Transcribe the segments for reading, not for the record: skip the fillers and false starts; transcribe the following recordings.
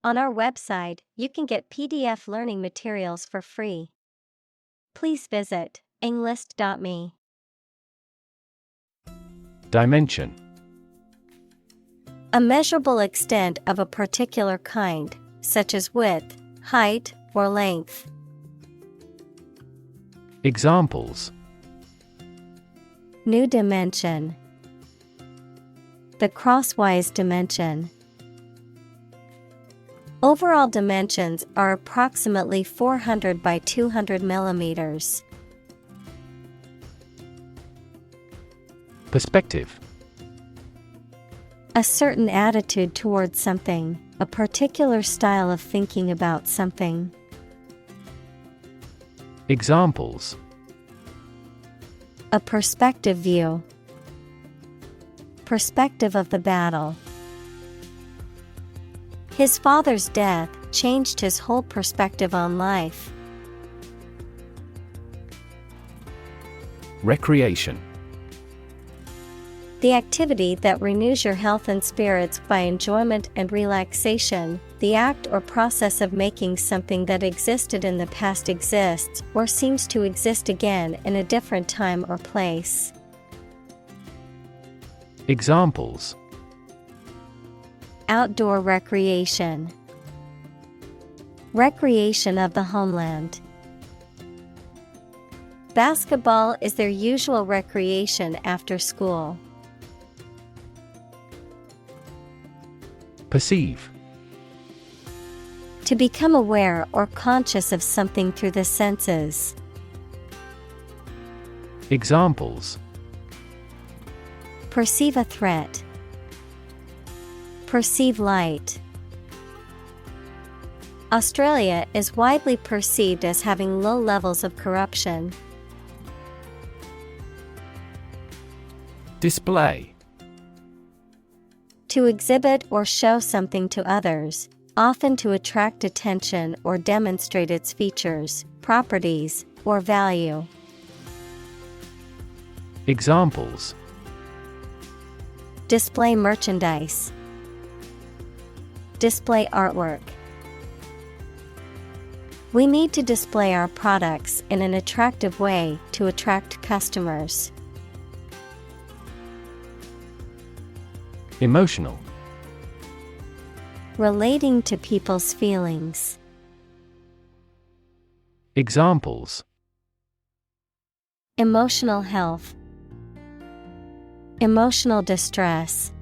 On our website, you can get PDF learning materials for free. Please visit englist.me. Dimension. A measurable extent of a particular kind, such as width, height, or length. Examples: new dimension, the crosswise dimension. Overall dimensions are approximately 400 by 200 millimeters. Perspective. A certain attitude towards something, a particular style of thinking about something. Examples: a perspective view, perspective of the battle. His father's death changed his whole perspective on life. Recreation. The activity that renews your health and spirits by enjoyment and relaxation, the act or process of making something that existed in the past exists or seems to exist again in a different time or place. Examples: outdoor recreation, recreation of the homeland. Basketball is their usual recreation after school. Perceive. To become aware or conscious of something through the senses. Examples: perceive a threat, perceive light. Australia is widely perceived as having low levels of corruption. Display. To exhibit or show something to others, often to attract attention or demonstrate its features, properties, or value. Examples: display merchandise, display artwork. We need to display our products in an attractive way to attract customers. Emotional. Relating to people's feelings. Examples: emotional health, emotional distress.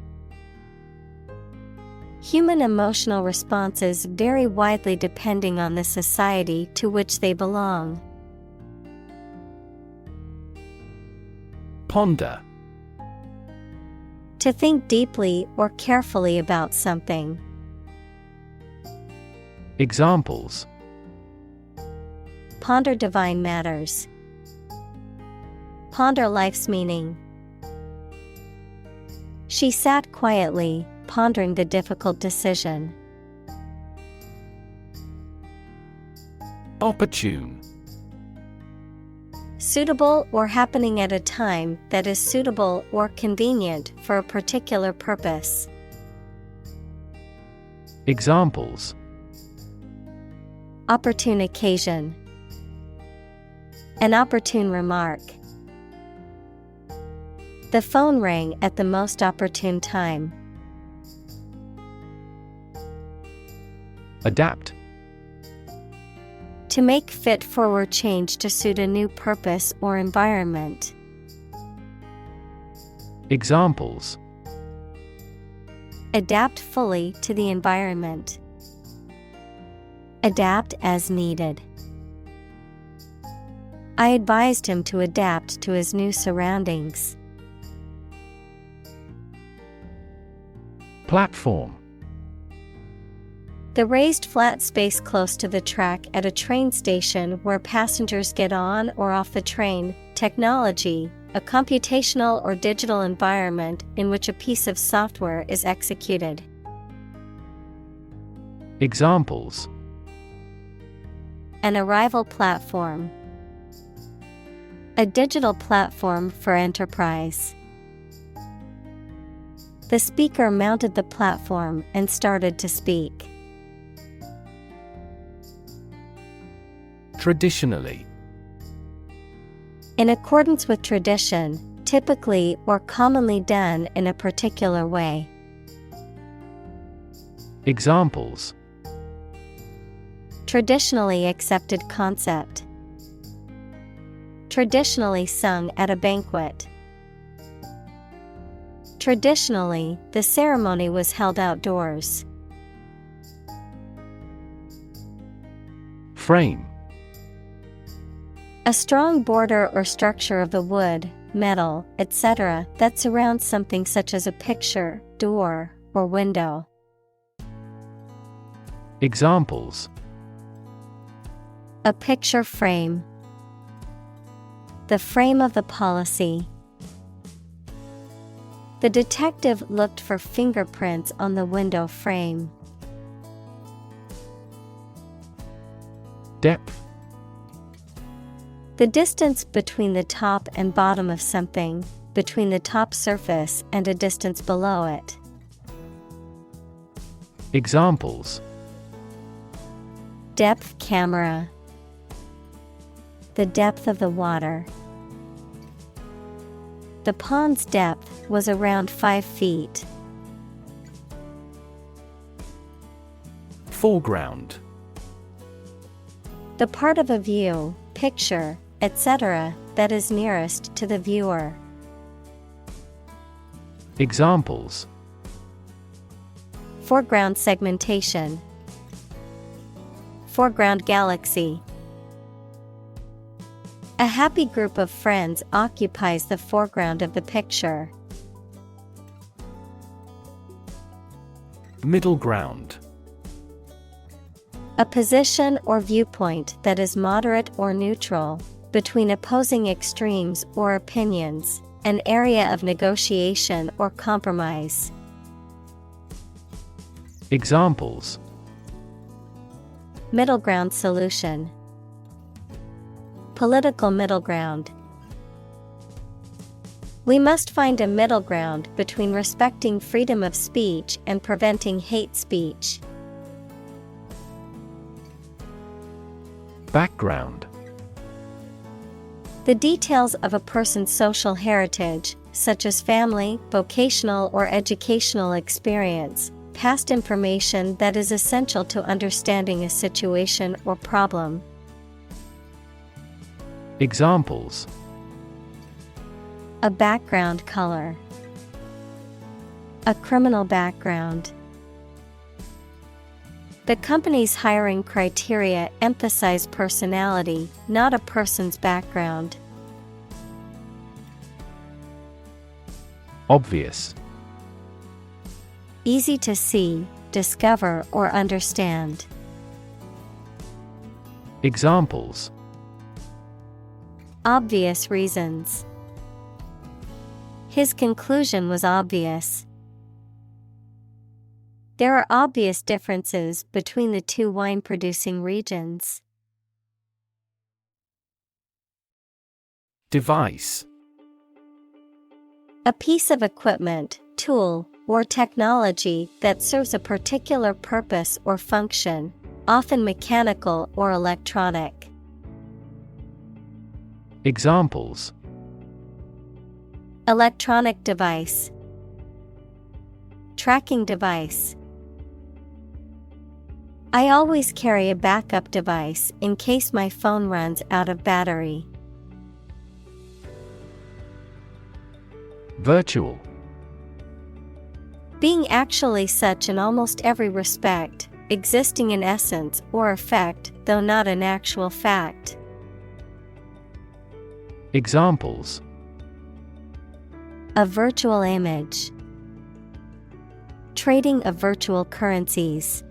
Human emotional responses vary widely depending on the society to which they belong. Ponder. To think deeply or carefully about something. Examples: ponder divine matters, ponder life's meaning. She sat quietly, pondering the difficult decision. Opportune. Suitable or happening at a time that is suitable or convenient for a particular purpose. Examples: opportune occasion, an opportune remark. The phone rang at the most opportune time. Adapt. To make fit forward change to suit a new purpose or environment. Examples: adapt fully to the environment. Adapt as needed. I advised him to adapt to his new surroundings. Platform. The raised flat space close to the track at a train station where passengers get on or off the train. Technology, a computational or digital environment in which a piece of software is executed. Examples: an arrival platform. A digital platform for enterprise. The speaker mounted the platform and started to speak. Traditionally. In accordance with tradition, typically or commonly done in a particular way. Examples: Traditionally accepted concept. Traditionally sung at a banquet. Traditionally, the ceremony was held outdoors. Frame. A strong border or structure of the wood, metal, etc. that surrounds something such as a picture, door, or window. Examples: A picture frame. The frame of the policy. The detective looked for fingerprints on the window frame. Depth. The distance between the top and bottom of something, between the top surface and a distance below it. Examples: Depth camera. The depth of the water. The pond's depth was around 5 feet. Foreground. The part of a view, picture, etc. that is nearest to the viewer. Examples: Foreground segmentation. Foreground galaxy. A happy group of friends occupies the foreground of the picture. Middle ground. A position or viewpoint that is moderate or neutral, between opposing extremes or opinions, an area of negotiation or compromise. Examples: Middle ground solution. Political middle ground. We must find a middle ground between respecting freedom of speech and preventing hate speech. Background. The details of a person's social heritage, such as family, vocational or educational experience, past information that is essential to understanding a situation or problem. Examples: A background color. A criminal background. The company's hiring criteria emphasize personality, not a person's background. Obvious. Easy to see, discover, or understand. Examples: Obvious reasons. His conclusion was obvious. There are obvious differences between the two wine-producing regions. Device. A piece of equipment, tool, or technology that serves a particular purpose or function, often mechanical or electronic. Examples: Electronic device. Tracking device. I always carry a backup device in case my phone runs out of battery. Virtual. Being actually such in almost every respect, existing in essence or effect, though not an actual fact. Examples: A virtual image. Trading of virtual currencies.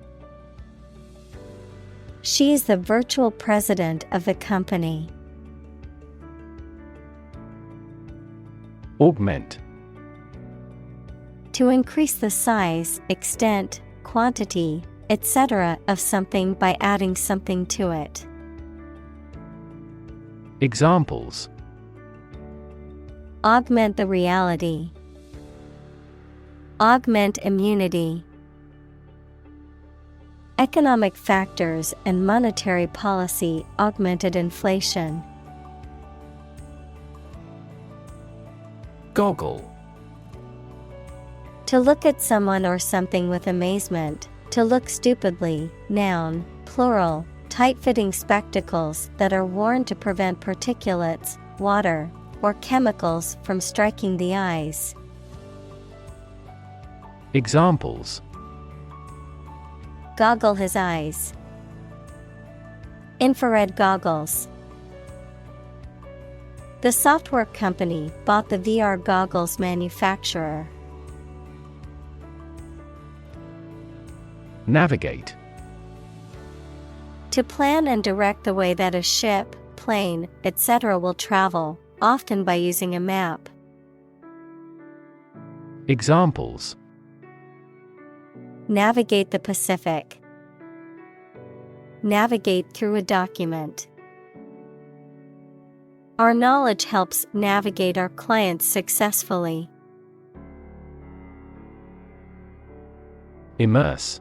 She is the virtual president of the company. Augment. To increase the size, extent, quantity, etc. of something by adding something to it. Examples: Augment the reality. Augment immunity. Economic factors and monetary policy augmented inflation. Goggle. To look at someone or something with amazement, to look stupidly, noun, plural, tight-fitting spectacles that are worn to prevent particulates, water, or chemicals from striking the eyes. Examples: Goggle his eyes. Infrared goggles. The software company bought the VR goggles manufacturer. Navigate. To plan and direct the way that a ship, plane, etc. will travel, often by using a map. Examples: Navigate the Pacific. Navigate through a document. Our knowledge helps navigate our clients successfully. Immerse.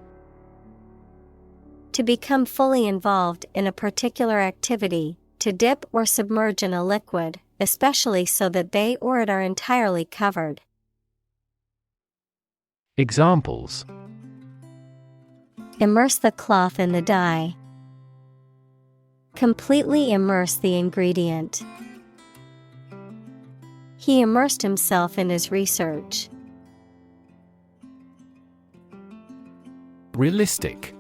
To become fully involved in a particular activity, to dip or submerge in a liquid, especially so that they or it are entirely covered. Examples: Immerse the cloth in the dye. Completely immerse the ingredient. He immersed himself in his research. Realistic.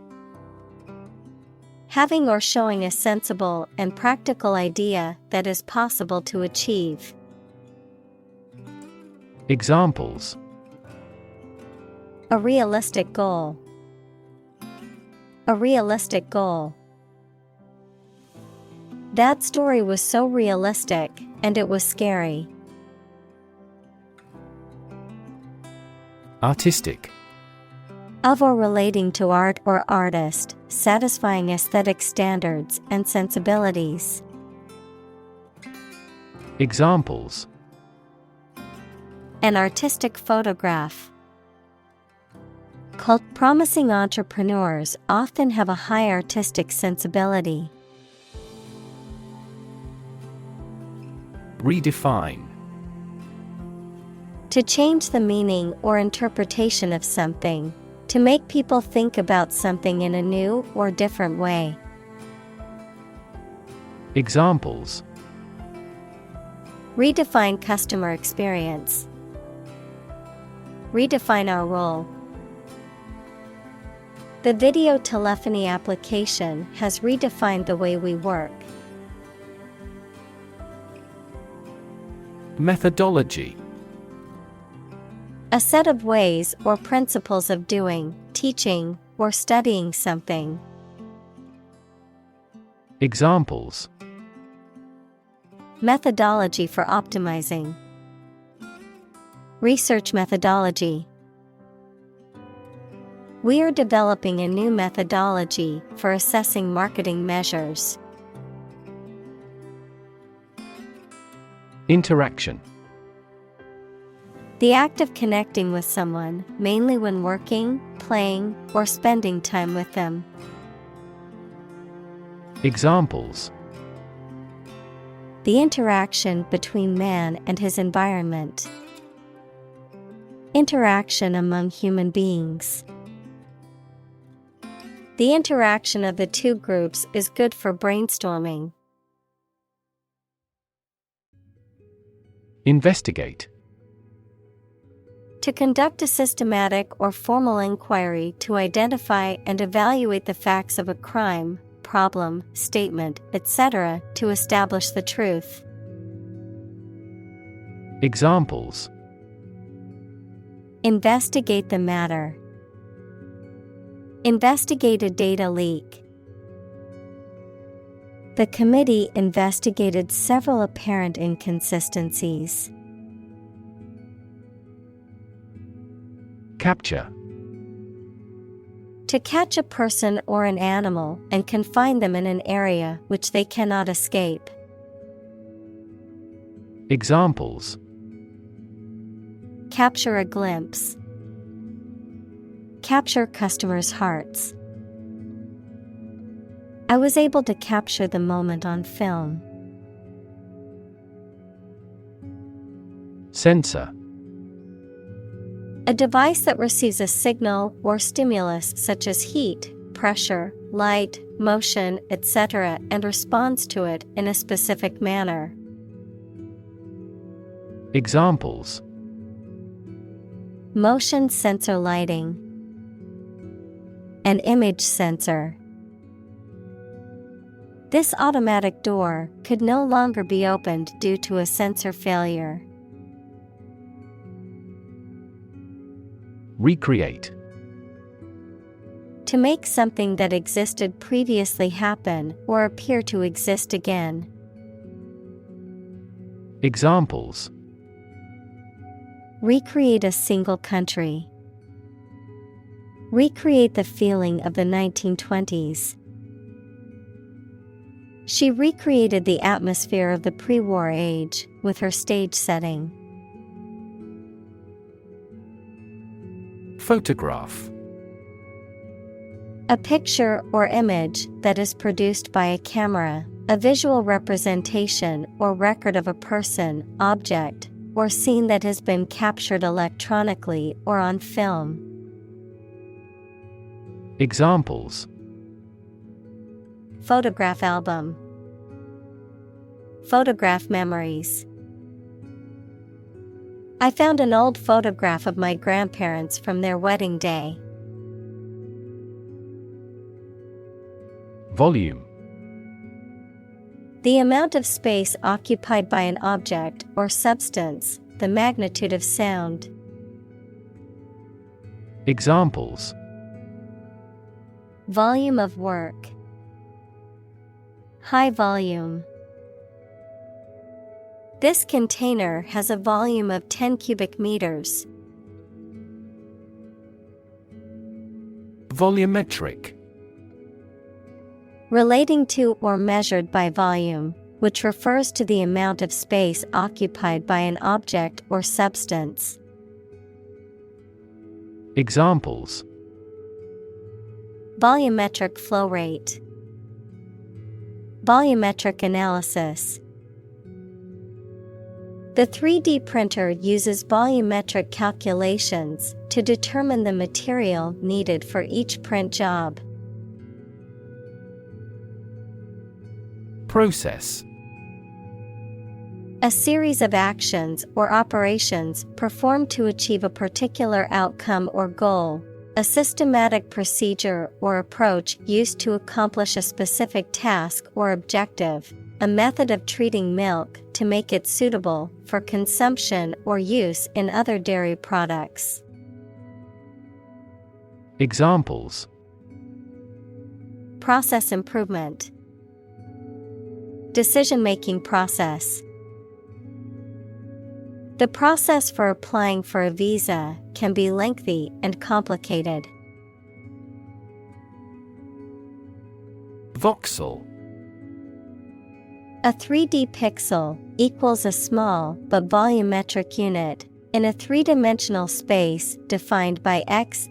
Having or showing a sensible and practical idea that is possible to achieve. Examples: A realistic goal. A realistic goal. That story was so realistic, and it was scary. Artistic. Of or relating to art or artist, satisfying aesthetic standards and sensibilities. Examples: An artistic photograph. Promising entrepreneurs often have a high artistic sensibility. Redefine. To change the meaning or interpretation of something. To make people think about something in a new or different way. Examples: Redefine customer experience. Redefine our role. The video telephony application has redefined the way we work. Methodology. A set of ways or principles of doing, teaching, or studying something. Examples: Methodology for optimizing. Research methodology. We are developing a new methodology for assessing marketing measures. Interaction. The act of connecting with someone, mainly when working, playing, or spending time with them. Examples: The interaction between man and his environment. Interaction among human beings. The interaction of the two groups is good for brainstorming. Investigate. To conduct a systematic or formal inquiry to identify and evaluate the facts of a crime, problem, statement, etc., to establish the truth. Examples: Investigate the matter. Investigate a data leak. The committee investigated several apparent inconsistencies. Capture. To catch a person or an animal and confine them in an area which they cannot escape. Examples: Capture a glimpse. Capture customers' hearts. I was able to capture the moment on film. Sensor. A device that receives a signal or stimulus such as heat, pressure, light, motion, etc., and responds to it in a specific manner. Examples: Motion sensor lighting. An image sensor. This automatic door could no longer be opened due to a sensor failure. Recreate. To make something that existed previously happen or appear to exist again. Examples: Recreate a single country. Recreate the feeling of the 1920s. She recreated the atmosphere of the pre-war age with her stage setting. Photograph. A picture or image that is produced by a camera, a visual representation or record of a person, object, or scene that has been captured electronically or on film. Examples: Photograph album. Photograph memories. I found an old photograph of my grandparents from their wedding day. Volume. The amount of space occupied by an object or substance, the magnitude of sound. Examples: Volume of work. High volume. This container has a volume of 10 cubic meters. Volumetric. Relating to or measured by volume, which refers to the amount of space occupied by an object or substance. Examples: Volumetric flow rate. Volumetric analysis. The 3D printer uses volumetric calculations to determine the material needed for each print job. Process. A series of actions or operations performed to achieve a particular outcome or goal. A systematic procedure or approach used to accomplish a specific task or objective. A method of treating milk to make it suitable for consumption or use in other dairy products. Examples: Process improvement. Decision-making process. The process for applying for a visa can be lengthy and complicated. Voxel. A 3D pixel equals a small but volumetric unit in a three-dimensional space defined by x,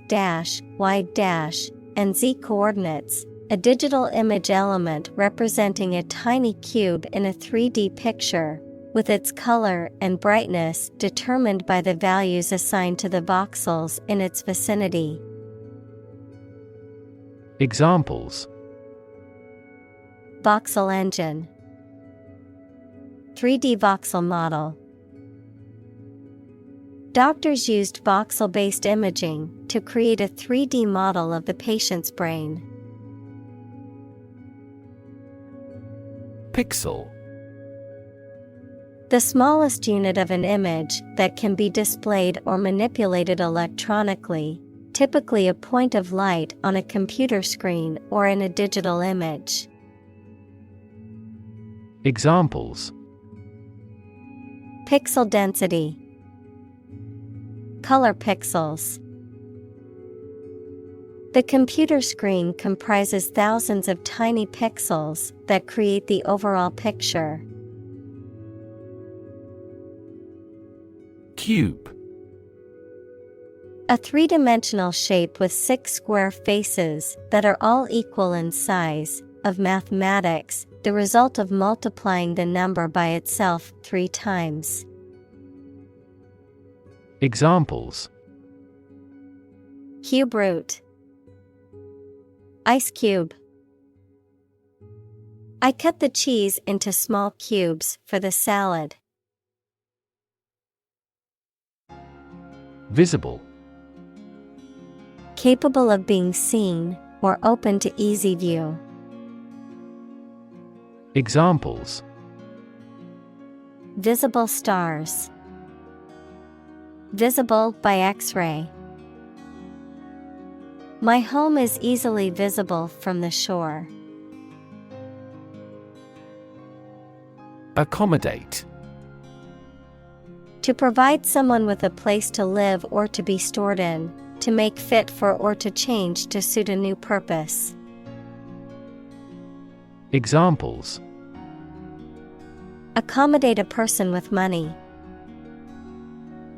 y, and z coordinates, a digital image element representing a tiny cube in a 3D picture, with its color and brightness determined by the values assigned to the voxels in its vicinity. Examples: Voxel engine. 3D voxel model. Doctors used voxel-based imaging to create a 3D model of the patient's brain. Pixel. The smallest unit of an image that can be displayed or manipulated electronically, typically a point of light on a computer screen or in a digital image. Examples: Pixel density. Color pixels. The computer screen comprises thousands of tiny pixels that create the overall picture. Cube. A three-dimensional shape with 6 square faces that are all equal in size, of mathematics, the result of multiplying the number by itself 3 times. Examples: Cube root. Ice cube. I cut the cheese into small cubes for the salad. Visible. Capable of being seen or open to easy view. Examples: Visible stars. Visible by X-ray. My home is easily visible from the shore. Accommodate. To provide someone with a place to live or to be stored in, to make fit for or to change to suit a new purpose. Examples: Accommodate a person with money.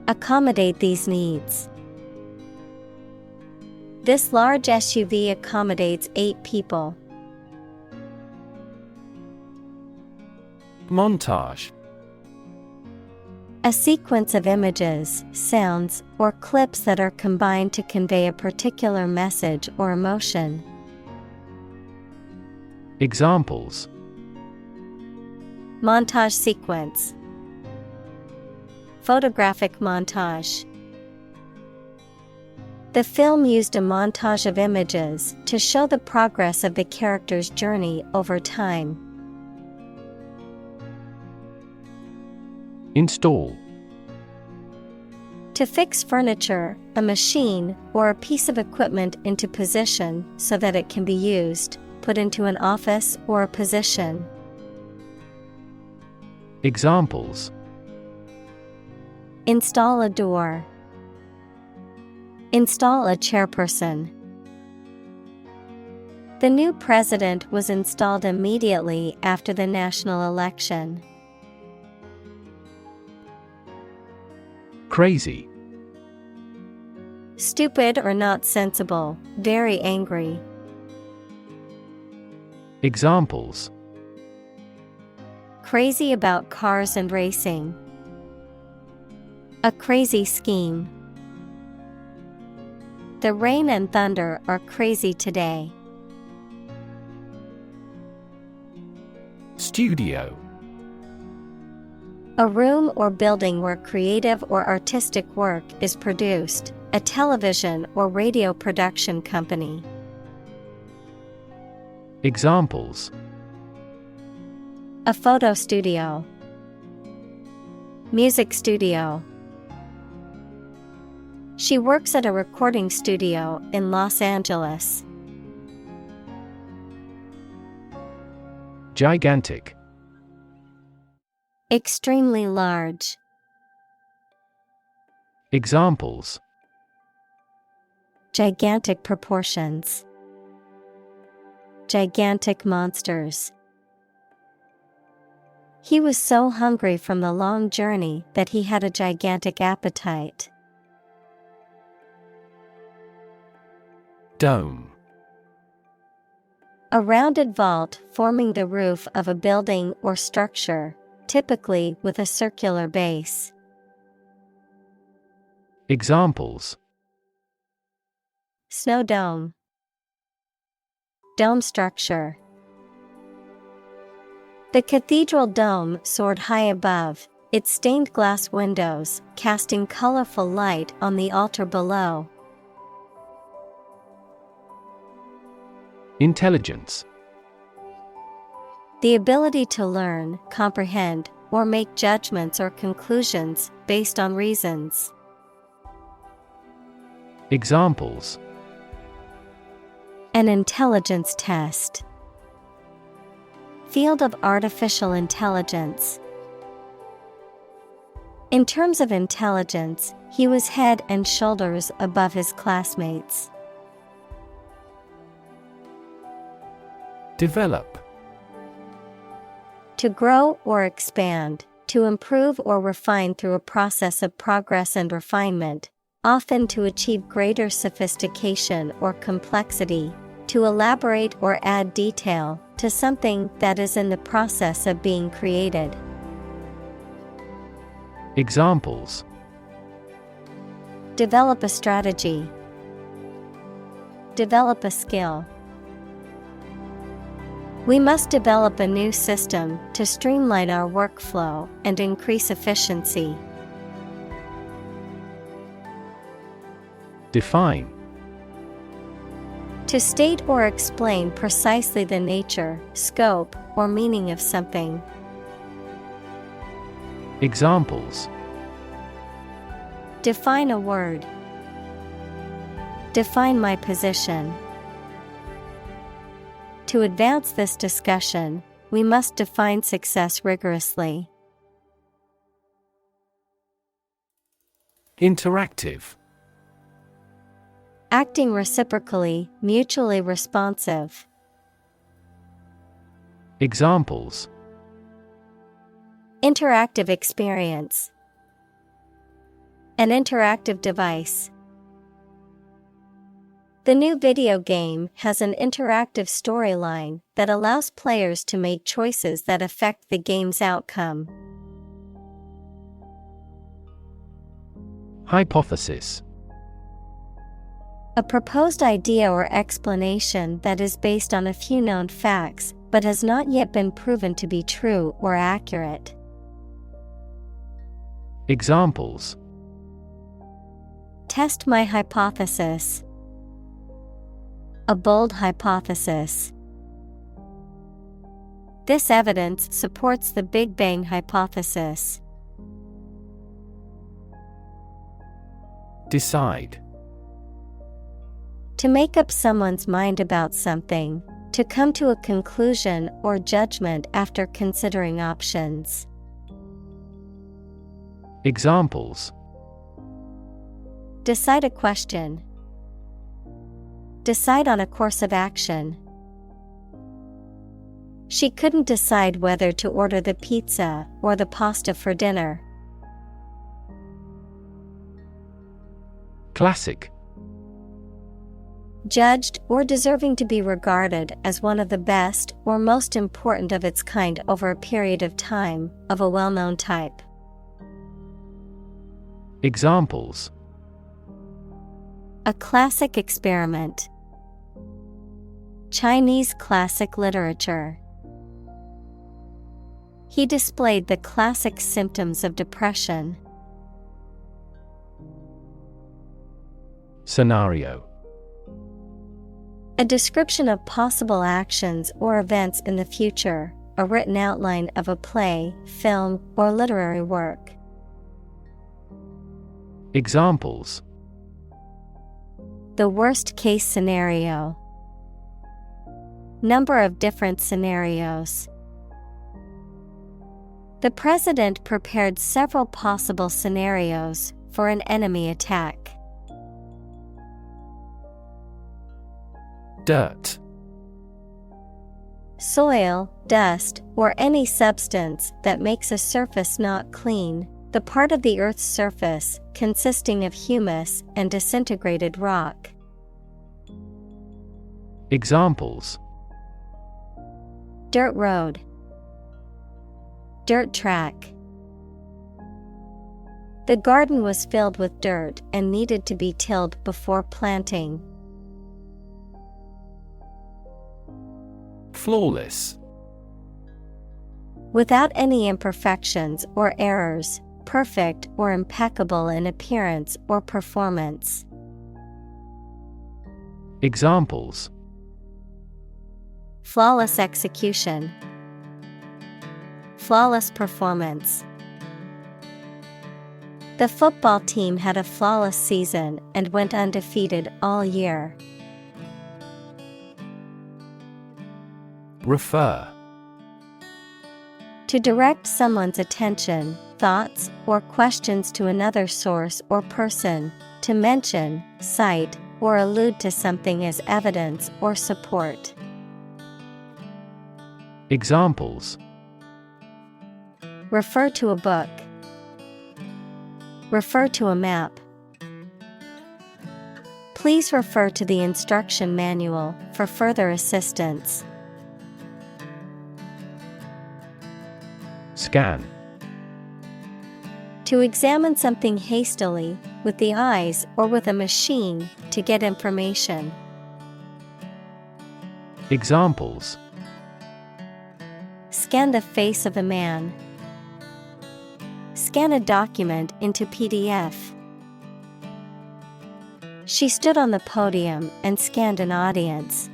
Accommodate these needs. This large SUV accommodates 8 people. Montage. A sequence of images, sounds, or clips that are combined to convey a particular message or emotion. Examples: Montage sequence. Photographic montage. The film used a montage of images to show the progress of the character's journey over time. Install. To fix furniture, a machine, or a piece of equipment into position so that it can be used, put into an office or a position. Examples: Install a door. Install a chairperson. The new president was installed immediately after the national election. Crazy. Stupid or not sensible, very angry. Examples: Crazy about cars and racing. A crazy scheme. The rain and thunder are crazy today. Studio. A room or building where creative or artistic work is produced, a television or radio production company. Examples: A photo studio. Music studio. She works at a recording studio in Los Angeles. Gigantic. Extremely large. Examples: Gigantic proportions. Gigantic monsters. He was so hungry from the long journey that he had a gigantic appetite. Dome. A rounded vault forming the roof of a building or structure, typically with a circular base. Examples: Snow dome. Dome structure. The cathedral dome soared high above, its stained glass windows casting colorful light on the altar below. Intelligence. The ability to learn, comprehend, or make judgments or conclusions based on reasons. Examples: An intelligence test. Field of artificial intelligence. In terms of intelligence, he was head and shoulders above his classmates. Develop. To grow or expand, to improve or refine through a process of progress and refinement, often to achieve greater sophistication or complexity, to elaborate or add detail, to something that is in the process of being created. Examples: Develop a strategy. Develop a skill. We must develop a new system to streamline our workflow and increase efficiency. Define. To state or explain precisely the nature, scope, or meaning of something. Examples: Define a word. Define my position. To advance this discussion, we must define success rigorously. Interactive. Acting reciprocally, mutually responsive. Examples: Interactive experience. An interactive device. The new video game has an interactive storyline that allows players to make choices that affect the game's outcome. Hypothesis. A proposed idea or explanation that is based on a few known facts, but has not yet been proven to be true or accurate. Examples: Test my hypothesis. A bold hypothesis. This evidence supports the Big Bang hypothesis. Decide. To make up someone's mind about something, to come to a conclusion or judgment after considering options. Examples: Decide a question. Decide on a course of action. She couldn't decide whether to order the pizza or the pasta for dinner. Classic. Judged or deserving to be regarded as one of the best or most important of its kind over a period of time, of a well-known type. Examples: A classic experiment. Chinese classic literature. He displayed the classic symptoms of depression. Scenario. A description of possible actions or events in the future, a written outline of a play, film, or literary work. Examples: The worst case scenario. Number of different scenarios. The president prepared several possible scenarios for an enemy attack. Dirt. Soil, dust, or any substance that makes a surface not clean, the part of the Earth's surface consisting of humus and disintegrated rock. Examples: Dirt road. Dirt track. The garden was filled with dirt and needed to be tilled before planting. Flawless. Without any imperfections or errors, perfect or impeccable in appearance or performance. Examples: Flawless execution. Flawless performance. The football team had a flawless season and went undefeated all year. Refer. To direct someone's attention, thoughts, or questions to another source or person, to mention, cite, or allude to something as evidence or support. Examples: Refer to a book. Refer to a map. Please refer to the instruction manual for further assistance. Scan. To examine something hastily, with the eyes or with a machine, to get information. Examples: Scan the face of a man. Scan a document into PDF. She stood on the podium and scanned an audience.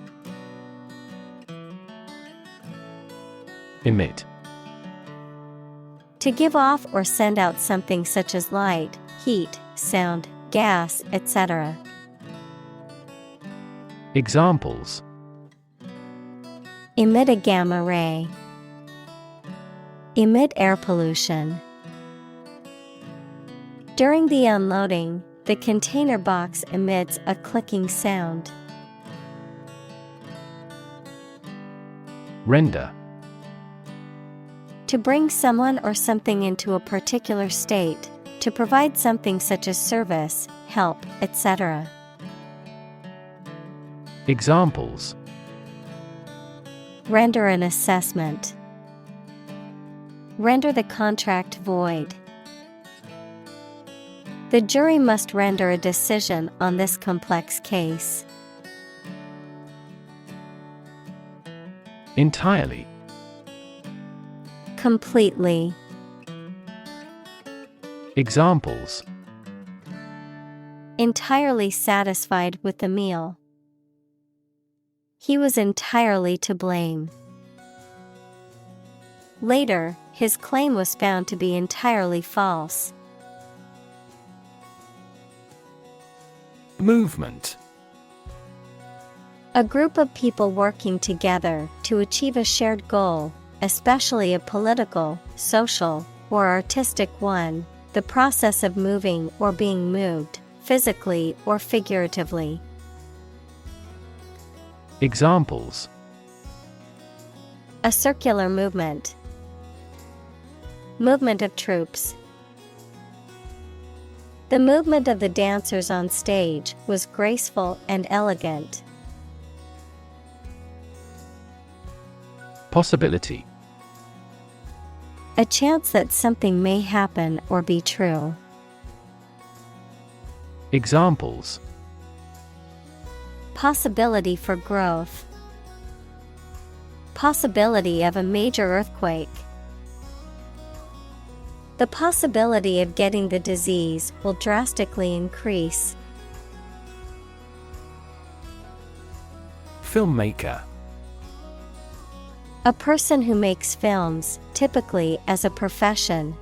Emit. To give off or send out something such as light, heat, sound, gas, etc. Examples: Emit a gamma ray. Emit air pollution. During the unloading, the container box emits a clicking sound. Render. To bring someone or something into a particular state, to provide something such as service, help, etc. Examples: Render an assessment. Render the contract void. The jury must render a decision on this complex case. Entirely. Completely. Examples: Entirely satisfied with the meal. He was entirely to blame. Later, his claim was found to be entirely false. Movement. A group of people working together to achieve a shared goal, especially a political, social, or artistic one, the process of moving or being moved, physically or figuratively. Examples: A circular movement. Movement of troops. The movement of the dancers on stage was graceful and elegant. Possibility. A chance that something may happen or be true. Examples: Possibility for growth. Possibility of a major earthquake. The possibility of getting the disease will drastically increase. Filmmaker. A person who makes films, typically as a profession.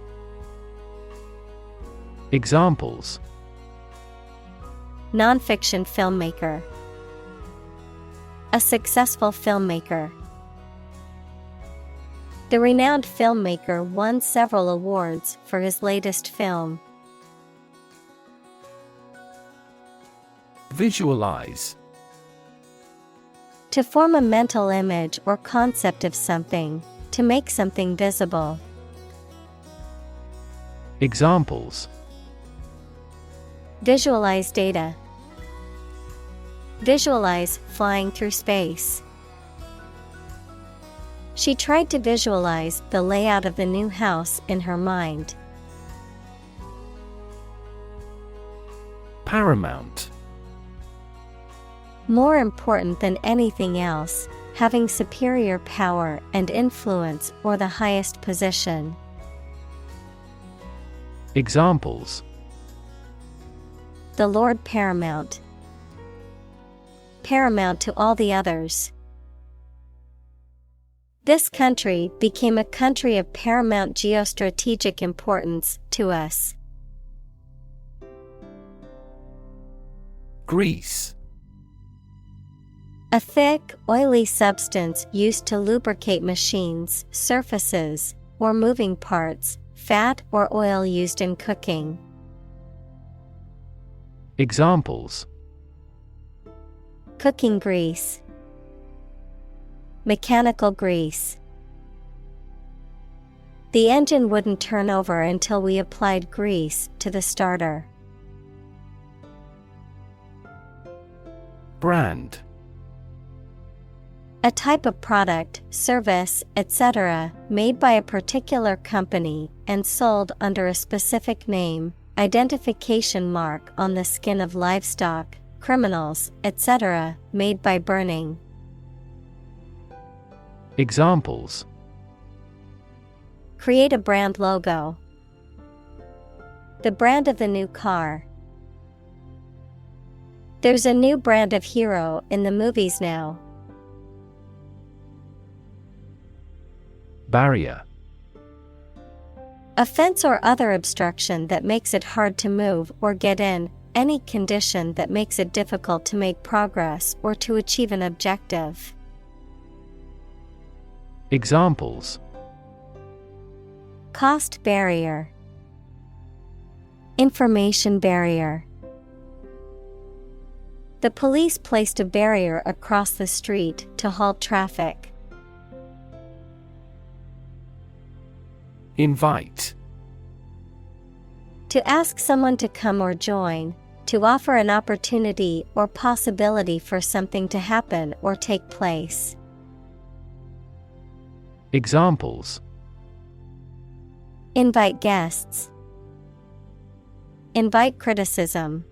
Examples: Nonfiction filmmaker. A successful filmmaker. The renowned filmmaker won several awards for his latest film. Visualize. To form a mental image or concept of something, to make something visible. Examples: Visualize data. Visualize flying through space. She tried to visualize the layout of the new house in her mind. Paramount. More important than anything else, having superior power and influence or the highest position. Examples: The Lord Paramount. Paramount to all the others. This country became a country of paramount geostrategic importance to us. Grease. A thick, oily substance used to lubricate machines, surfaces, or moving parts, fat or oil used in cooking. Examples: Cooking grease. Mechanical grease. The engine wouldn't turn over until we applied grease to the starter. A A type of product, service, etc., made by a particular company and sold under a specific name, identification mark on the skin of livestock, criminals, etc., made by burning. Examples: Create a brand logo. The brand of the new car. There's a new brand of hero in the movies now. Barrier. A fence or other obstruction that makes it hard to move or get in, any condition that makes it difficult to make progress or to achieve an objective. Examples: Cost barrier. Information barrier. The police placed a barrier across the street to halt traffic. Invite. To ask someone to come or join, to offer an opportunity or possibility for something to happen or take place. Examples: Invite guests. Invite criticism.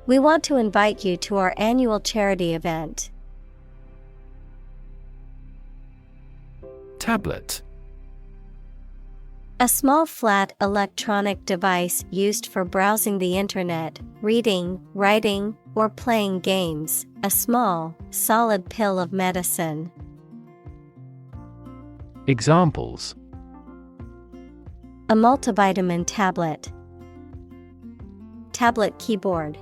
We want to invite you to our annual charity event. Tablet. A small flat electronic device used for browsing the internet, reading, writing, or playing games, a small, solid pill of medicine. Examples: A multivitamin tablet. Tablet keyboard.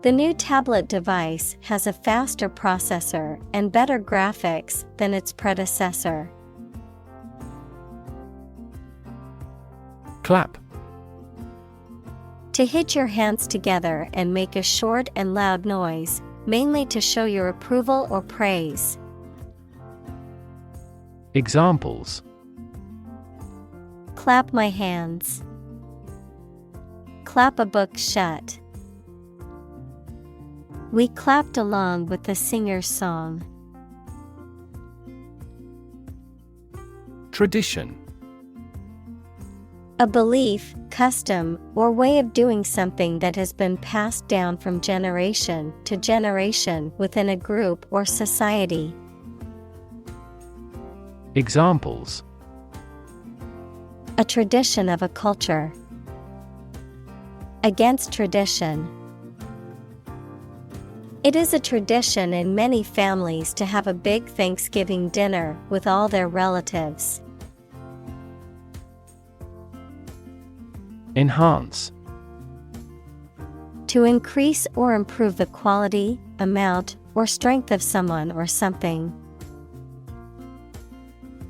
The new tablet device has a faster processor and better graphics than its predecessor. Clap. To hit your hands together and make a short and loud noise, mainly to show your approval or praise. Examples: Clap my hands. Clap a book shut. We clapped along with the singer's song. Tradition. A belief, custom, or way of doing something that has been passed down from generation to generation within a group or society. Examples: A tradition of a culture. Against tradition. It is a tradition in many families to have a big Thanksgiving dinner with all their relatives. Enhance. To increase or improve the quality, amount, or strength of someone or something.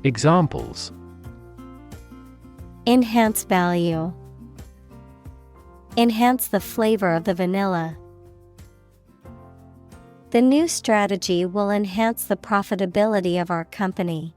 Examples: Enhance value. Enhance the flavor of the vanilla. The new strategy will enhance the profitability of our company.